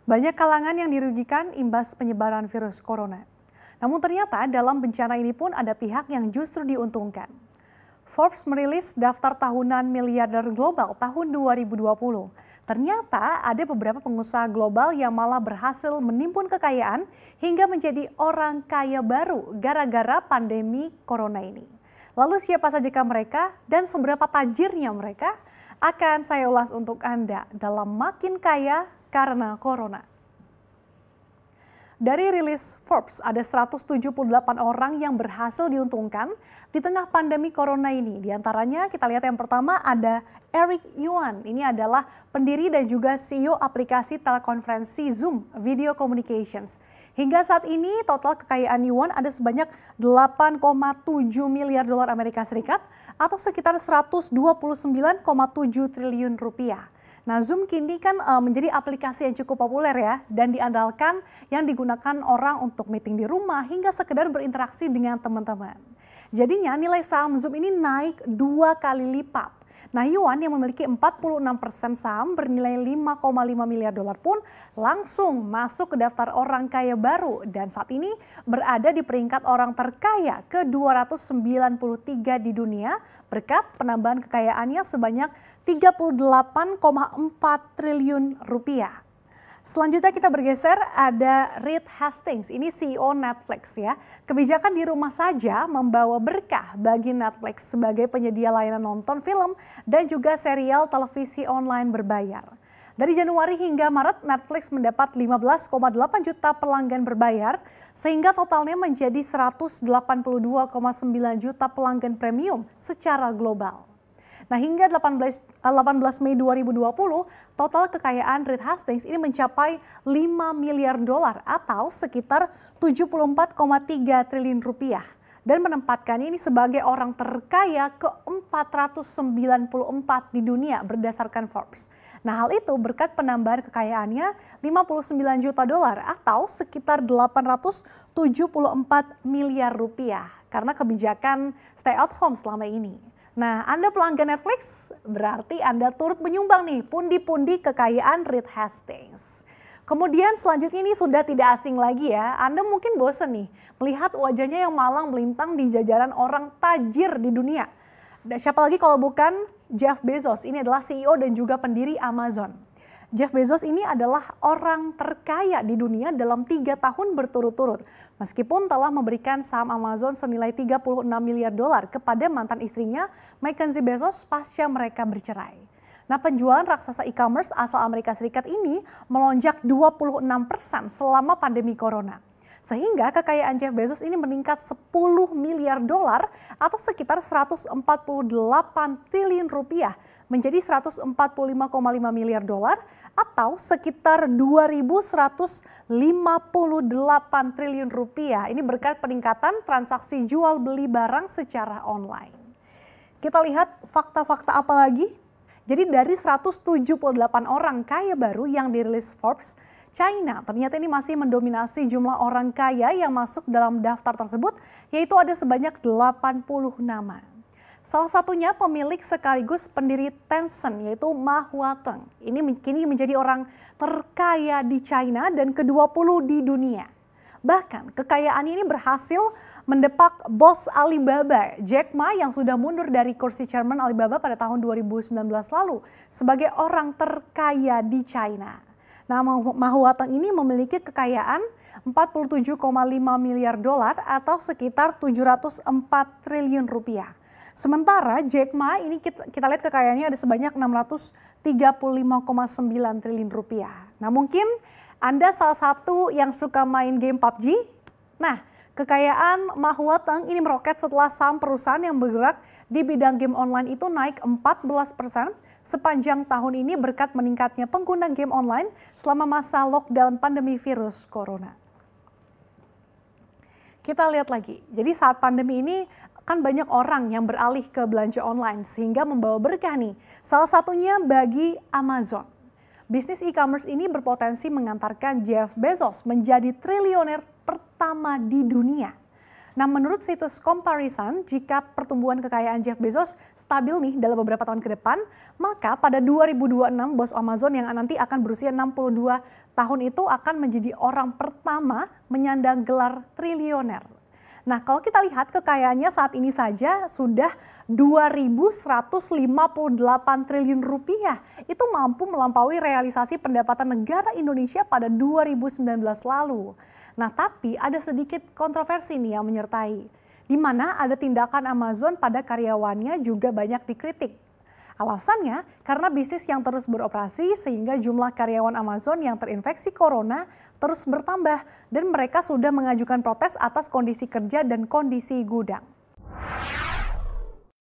Banyak kalangan yang dirugikan imbas penyebaran virus corona. Namun ternyata dalam bencana ini pun ada pihak yang justru diuntungkan. Forbes merilis daftar tahunan miliarder global tahun 2020. Ternyata ada beberapa pengusaha global yang malah berhasil menimbun kekayaan hingga menjadi orang kaya baru gara-gara pandemi corona ini. Lalu siapa saja mereka dan seberapa tajirnya mereka? Akan saya ulas untuk Anda dalam Makin Kaya Karena Corona. Dari rilis Forbes, ada 178 orang yang berhasil diuntungkan di tengah pandemi corona ini. Di antaranya kita lihat yang pertama ada Eric Yuan. Ini adalah pendiri dan juga CEO aplikasi telekonferensi Zoom Video Communications. Hingga saat ini total kekayaan Yuan ada sebanyak 8,7 miliar dolar Amerika Serikat atau sekitar 129,7 triliun rupiah. Nah, Zoom kini kan menjadi aplikasi yang cukup populer ya dan diandalkan yang digunakan orang untuk meeting di rumah hingga sekedar berinteraksi dengan teman-teman. Jadinya nilai saham Zoom ini naik 2 kali lipat. Nah, Yuan yang memiliki 46% saham bernilai 5,5 miliar dolar pun langsung masuk ke daftar orang kaya baru dan saat ini berada di peringkat orang terkaya ke-293 di dunia berkat penambahan kekayaannya sebanyak 38,4 triliun rupiah. Selanjutnya kita bergeser ada Reed Hastings, ini CEO Netflix ya. Kebijakan di rumah saja membawa berkah bagi Netflix sebagai penyedia layanan nonton film dan juga serial televisi online berbayar. Dari Januari hingga Maret, Netflix mendapat 15,8 juta pelanggan berbayar, sehingga totalnya menjadi 182,9 juta pelanggan premium secara global. Nah, hingga 18 Mei 2020, total kekayaan Reed Hastings ini mencapai 5 miliar dolar atau sekitar 74,3 triliun rupiah dan menempatkan ini sebagai orang terkaya ke-494 di dunia berdasarkan Forbes. Nah, hal itu berkat penambahan kekayaannya 59 juta dolar atau sekitar 874 miliar rupiah karena kebijakan stay at home selama ini. Nah, Anda pelanggan Netflix, berarti Anda turut menyumbang nih pundi-pundi kekayaan Reed Hastings. Kemudian selanjutnya ini sudah tidak asing lagi ya, Anda mungkin bosan nih melihat wajahnya yang malang melintang di jajaran orang tajir di dunia. Dan siapa lagi kalau bukan Jeff Bezos, ini adalah CEO dan juga pendiri Amazon. Jeff Bezos ini adalah orang terkaya di dunia dalam 3 tahun berturut-turut. Meskipun telah memberikan saham Amazon senilai 36 miliar dolar kepada mantan istrinya, Mackenzie Bezos pasca mereka bercerai. Nah, penjualan raksasa e-commerce asal Amerika Serikat ini melonjak 26% selama pandemi corona. Sehingga kekayaan Jeff Bezos ini meningkat 10 miliar dolar atau sekitar 148 triliun rupiah menjadi 145,5 miliar dolar atau sekitar 2.158 triliun rupiah. Ini berkat peningkatan transaksi jual beli barang secara online. Kita lihat fakta-fakta apa lagi? Jadi dari 178 orang kaya baru yang dirilis Forbes, China ternyata ini masih mendominasi jumlah orang kaya yang masuk dalam daftar tersebut, yaitu ada sebanyak 80 nama. Salah satunya pemilik sekaligus pendiri Tencent yaitu Ma Huateng. Ini kini menjadi orang terkaya di China dan ke-20 di dunia. Bahkan kekayaan ini berhasil mendepak bos Alibaba, Jack Ma yang sudah mundur dari kursi chairman Alibaba pada tahun 2019 lalu sebagai orang terkaya di China. Nah, Ma Huateng ini memiliki kekayaan 47,5 miliar dolar atau sekitar 704 triliun rupiah. Sementara Jack Ma ini kita lihat kekayaannya ada sebanyak 635,9 triliun rupiah. Nah, mungkin Anda salah satu yang suka main game PUBG. Nah, kekayaan Ma Huateng ini meroket setelah saham perusahaan yang bergerak di bidang game online itu naik 14% sepanjang tahun ini berkat meningkatnya pengguna game online selama masa lockdown pandemi virus corona. Kita lihat lagi, jadi saat pandemi ini kan banyak orang yang beralih ke belanja online sehingga membawa berkah nih. Salah satunya bagi Amazon. Bisnis e-commerce ini berpotensi mengantarkan Jeff Bezos menjadi triliuner pertama di dunia. Nah, menurut situs Comparison, jika pertumbuhan kekayaan Jeff Bezos stabil nih dalam beberapa tahun ke depan, maka pada 2026 bos Amazon yang nanti akan berusia 62 tahun itu akan menjadi orang pertama menyandang gelar triliuner. Nah, kalau kita lihat kekayaannya saat ini saja sudah 2.158 triliun rupiah. Itu mampu melampaui realisasi pendapatan negara Indonesia pada 2019 lalu. Nah, tapi ada sedikit kontroversi nih yang menyertai, di mana ada tindakan Amazon pada karyawannya juga banyak dikritik. Alasannya karena bisnis yang terus beroperasi sehingga jumlah karyawan Amazon yang terinfeksi corona terus bertambah dan mereka sudah mengajukan protes atas kondisi kerja dan kondisi gudang.